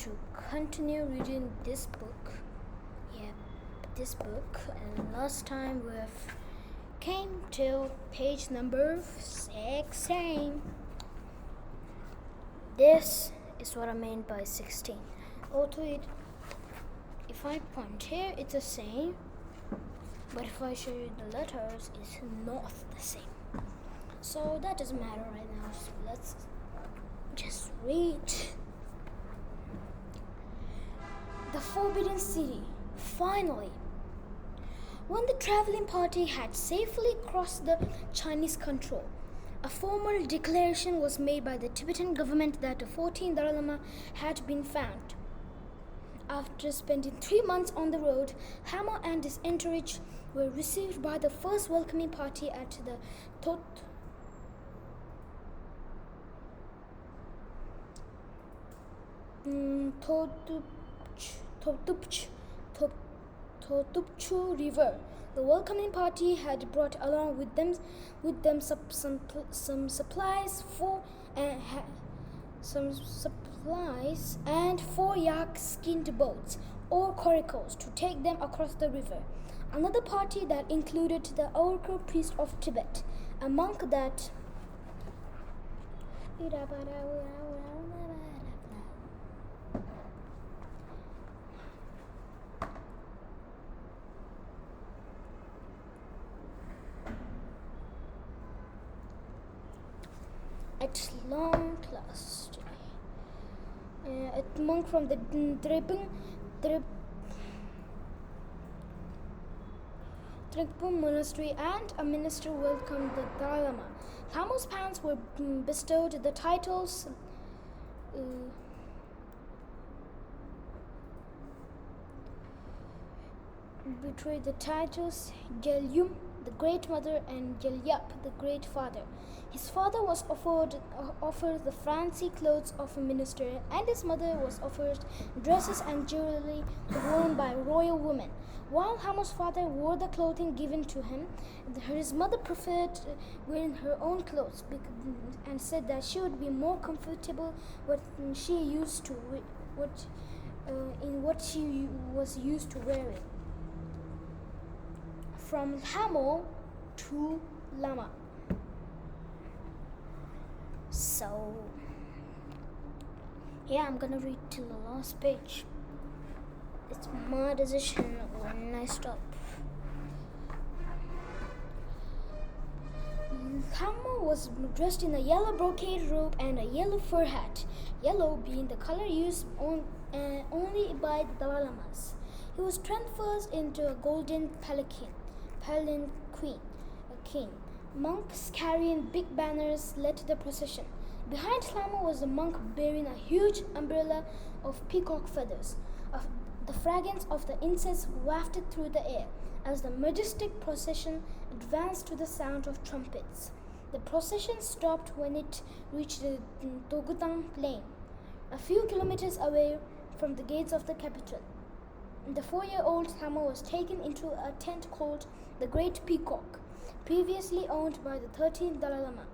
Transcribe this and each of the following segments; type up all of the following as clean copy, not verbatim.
to continue reading this book. And last time we've came to page number 16. This is what I meant by 16. Although if I point here, it's the same, but if I show you the letters, it's not the same. So that doesn't matter right now. So let's just read. The Forbidden City. Finally, when the traveling party had safely crossed the Chinese control, a formal declaration was made by the Tibetan government that the 14th Dalai Lama had been found. After spending 3 months on the road, Lama and his entourage were received by the first welcoming party at the Totupchu River. The welcoming party had brought along with them some supplies and 4 yak-skinned boats or coracles to take them across the river. Another party that included the oracle priest of Tibet, a monk that at long last, a monk from the Trikpum monastery and a minister welcomed the Dalai Lama. Lama's parents were bestowed the titles Gelyum, the Great Mother, and Gelyap, the Great Father. His father was offered the fancy clothes of a minister, and his mother was offered dresses and jewelry worn by royal women. While Lama's father wore the clothing given to him, his mother preferred wearing her own clothes and said that she would be more comfortable what she was used to wearing. From Lama to Lama. So, I'm gonna read till the last page. It's my decision when I stop. Lama was dressed in a yellow brocade robe and a yellow fur hat, yellow being the color used only by the Dalai Lamas. He was transferred into a golden palanquin. A king. Monks carrying big banners led the procession. Behind Lama was a monk bearing a huge umbrella of peacock feathers. The fragrance of the incense wafted through the air as the majestic procession advanced to the sound of trumpets. The procession stopped when it reached the Togutang plain, a few kilometers away from the gates of the capital. The 4-year-old Lama was taken into a tent called the Great Peacock, previously owned by the 13th Dalai Lama.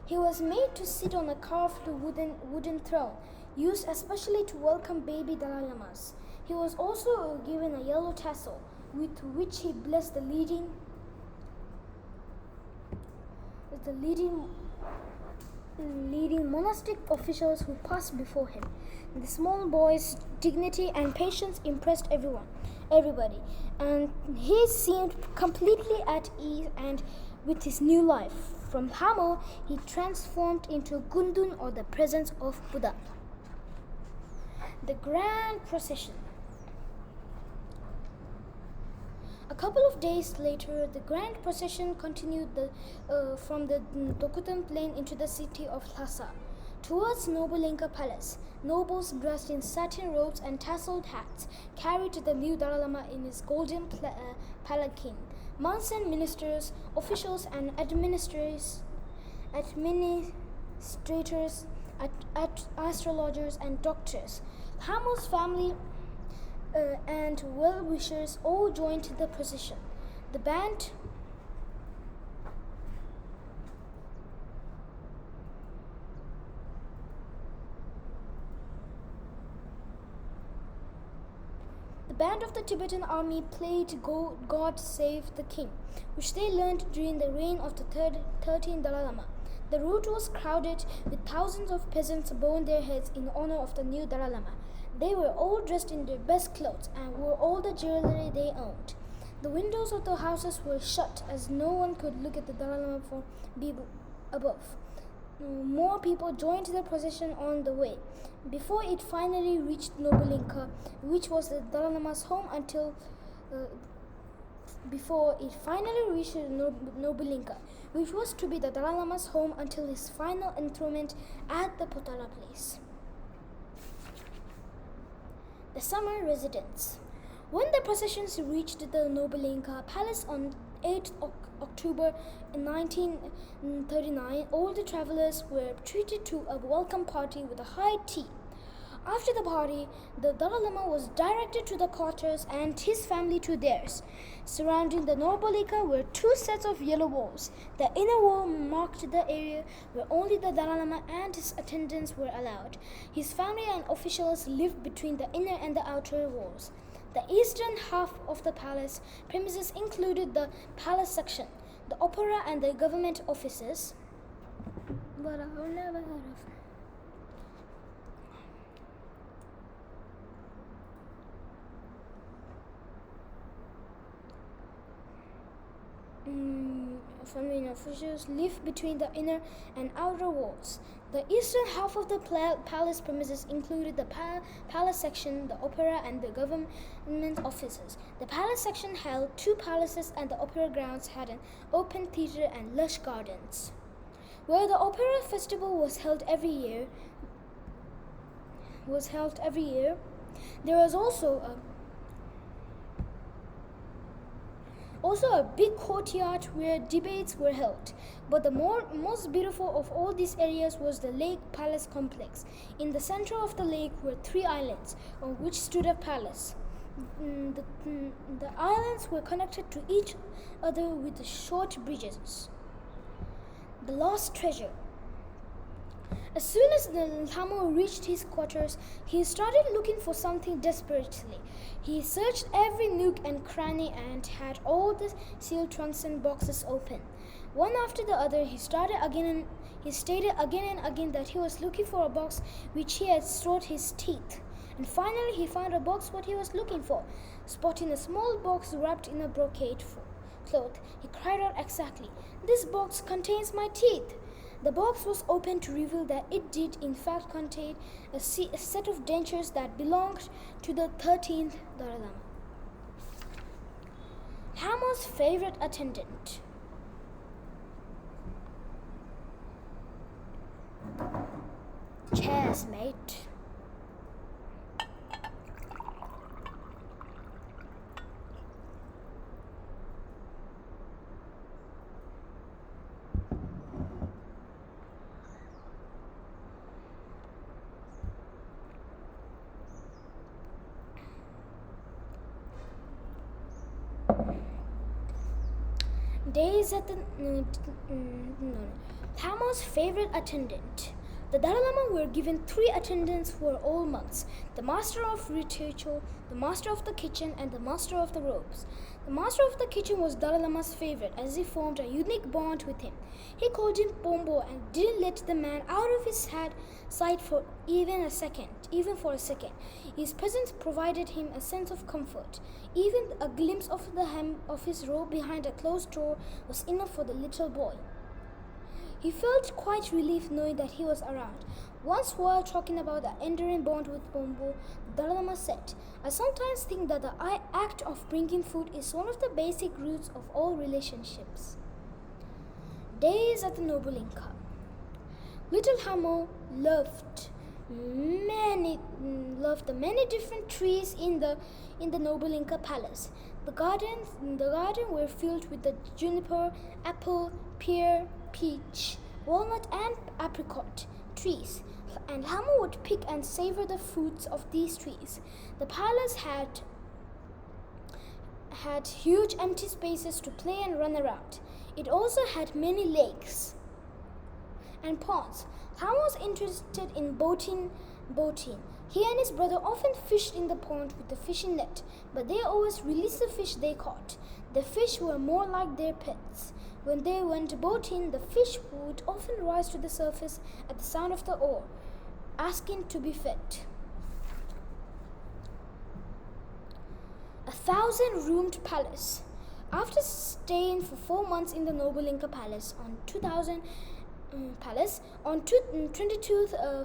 He was made to sit on a carved wooden throne, used especially to welcome baby Dalai Lamas. He was also given a yellow tassel, with which he blessed the leading monastic officials who passed before him. The small boy's dignity and patience impressed everybody, and he seemed completely at ease and with his new life. From Lama, he transformed into Gundun, or the presence of Buddha. The Grand Procession. A couple of days later, the grand procession continued from the Dokutan plain into the city of Lhasa, towards Nobulenka Palace. Nobles dressed in satin robes and tasseled hats carried the new Dalai Lama in his golden palanquin. Monks and ministers, officials and administrators, astrologers and doctors. Lama's family and well-wishers all joined the procession. The band of the Tibetan army played God Save the King, which they learned during the reign of the 13th Dalai Lama. The route was crowded with thousands of peasants bowing their heads in honor of the new Dalai Lama. They were all dressed in their best clothes and wore all the jewelry they owned. The windows of the houses were shut as no one could look at the Dalai Lama from above. More people joined the procession on the way, before it finally reached Nobulinka, which was the Dalai Lama's home until which was to be the Dalai Lama's home until his final enthronement at the Potala place. The summer residence. When the processions reached the Nobulinka Palace on 8th October 1939, all the travelers were treated to a welcome party with a high tea. After the party, the Dalai Lama was directed to the quarters and his family to theirs. Surrounding the Nobulinka were two sets of yellow walls. The inner wall marked the area where only the Dalai Lama and his attendants were allowed. His family and officials lived between the inner and the outer walls. The eastern half of the palace premises included the palace section, the opera and the government offices. But I've never heard of it. Family and officials lived between the inner and outer walls. The eastern half of the palace premises included the palace section, the opera, and the government offices. The palace section held two palaces, and the opera grounds had an open theatre and lush gardens. Where the opera festival was held every year, there was also a big courtyard where debates were held. But the most beautiful of all these areas was the lake palace complex. In the center of the lake were three islands on which stood a palace. The islands were connected to each other with short bridges. The lost treasure. As soon as the Lama reached his quarters, he started looking for something desperately. He searched every nook and cranny and had all the sealed trunks and boxes open. One after the other, he stated again and again that he was looking for a box which he had stored his teeth. And finally, he found a box what he was looking for. Spotting a small box wrapped in a brocade cloth, he cried out exactly, "This box contains my teeth!" The box was opened to reveal that it did in fact contain a set of dentures that belonged to the 13th Dalai Lama. Lama's favorite attendant. Cheers, mate. Days at the Lama's favorite attendant. The Dalai Lama were given three attendants who were all monks: the master of ritual, the master of the kitchen, and the master of the robes. The master of the kitchen was Dalai Lama's favorite, as he formed a unique bond with him. He called him Pombo and didn't let the man out of his sight for even for a second. His presence provided him a sense of comfort. Even a glimpse of the hem of his robe behind a closed door was enough for the little boy. He felt quite relieved knowing that he was around. Once, while talking about the endearing bond with Pombo, the Dalai Lama said, "I sometimes think that the act of bringing food is one of the basic roots of all relationships." Days at the Nobulinka. Little Hamo loved the many different trees in the Nobulinka Palace. The garden were filled with the juniper, apple, pear, peach, walnut, and apricot trees. and Lama would pick and savor the fruits of these trees. The palace had huge empty spaces to play and run around. It also had many lakes and ponds. Lama was interested in boating. He and his brother often fished in the pond with the fishing net, but they always released the fish they caught. The fish were more like their pets. When they went boating, the fish would often rise to the surface at the sound of the oar, asking to be fed. A 1,000-roomed palace. After staying for 4 months in the noble Inca palace on 22th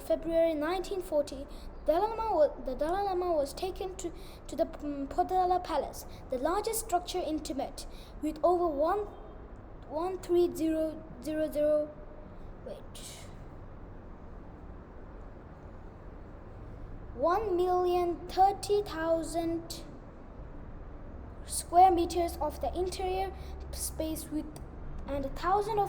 February 1940, the Dalai Lama was taken to the Potala Palace, the largest structure in Tibet, with over 1,030,000 square meters of the interior space and 1,000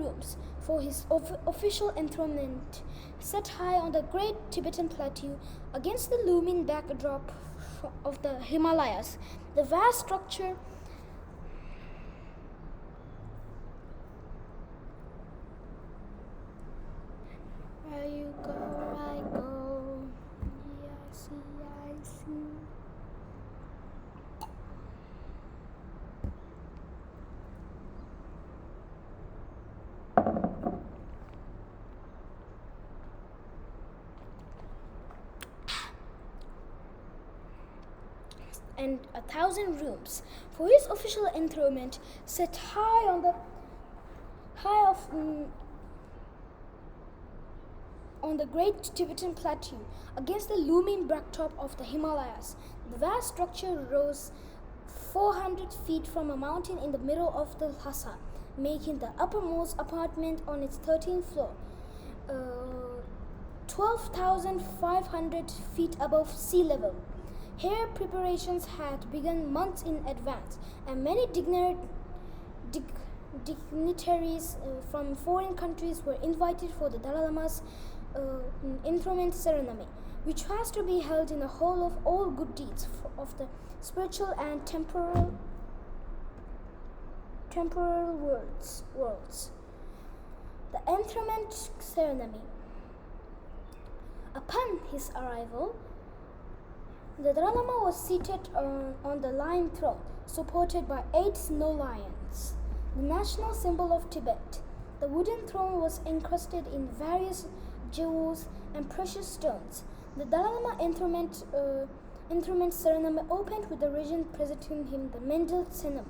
rooms for his official enthronement, set high on the great Tibetan plateau against the looming backdrop of the Himalayas. The vast structure where you go, I go. I see. And 1,000 rooms for his official enthronement, set high on the great Tibetan plateau against the looming backdrop of the Himalayas. The vast structure rose 400 feet from a mountain in the middle of the Lhasa, making the uppermost apartment on its 13th floor 12,500 feet above sea level. Here preparations had begun months in advance, and many dignitaries from foreign countries were invited for the Dalai Lama's enthronement ceremony, which was to be held in the hall of all good deeds of the spiritual and temporal worlds. The enthronement ceremony. Upon his arrival, the Dalai Lama was seated on the lion throne, supported by 8 snow lions, the national symbol of Tibet. The wooden throne was encrusted in various jewels and precious stones. The Dalai Lama enthronement ceremony opened with the regent presenting him the Mendel Tenzum,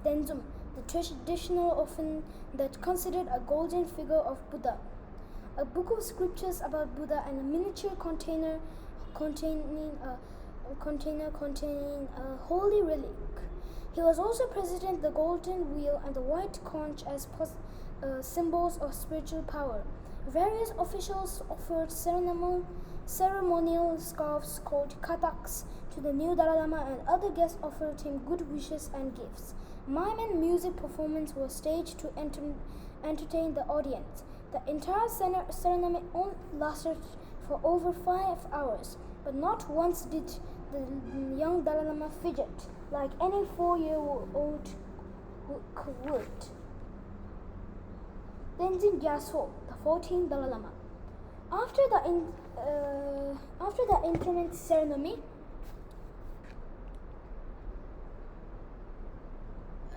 the traditional offering that considered a golden figure of Buddha, a book of scriptures about Buddha, and a miniature container containing a holy relic. He was also presented the golden wheel and the white conch as symbols of spiritual power. Various officials offered ceremonial scarves called kataks to the new Dalai Lama, and other guests offered him good wishes and gifts. Mime and music performance was staged to entertain the audience. The entire ceremony lasted for over 5 hours, but not once did the young Dalai Lama fidget like any 4-year-old would. Tenzin Gyatso, the 14th Dalai Lama. After the enthronement ceremony,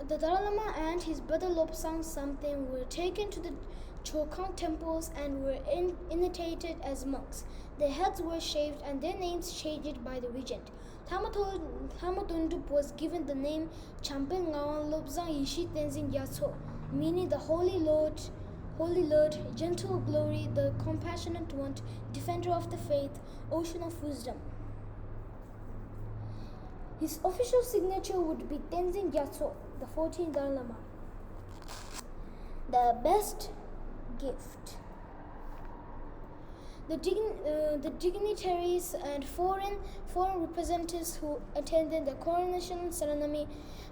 the Dalai Lama and his brother Lobsang Samten were taken to the Chokang temples and were initiated as monks. Their heads were shaved and their names changed by the regent. Dondup was given the name Champen Ngawan Lobsang Yishi Tenzin Gyatso, meaning the Holy Lord, gentle glory, the compassionate one, defender of the faith, ocean of wisdom. His official signature would be Tenzin Gyatso, the 14th Dalai Lama. The best gift. The dignitaries and foreign representatives who attended the coronation ceremony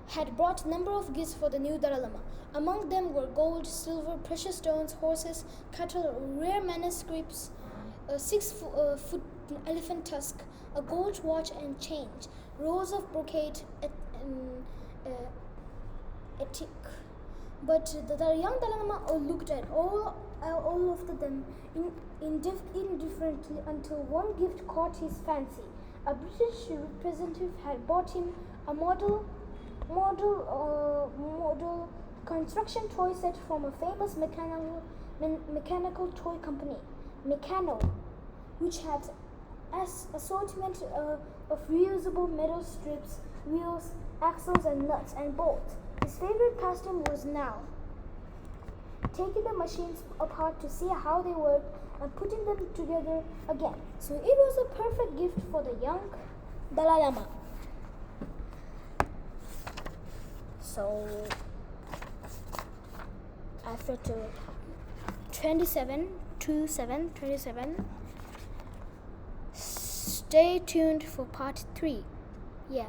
had brought a number of gifts for the new Dalai Lama. Among them were gold, silver, precious stones, horses, cattle, rare manuscripts, a 6-foot elephant tusk, a gold watch and chain, rows of brocade, etic. But the young Dalai Lama looked at all of them indifferently until one gift caught his fancy. A British representative had bought him a model construction toy set from a famous mechanical toy company, Meccano, which had assortment of reusable metal strips, wheels, axles, and nuts and bolts. His favorite pastime was now taking the machines apart to see how they worked and putting them together again. So it was a perfect gift for the young Dalai Lama. So after 27, stay tuned for part 3. Yeah.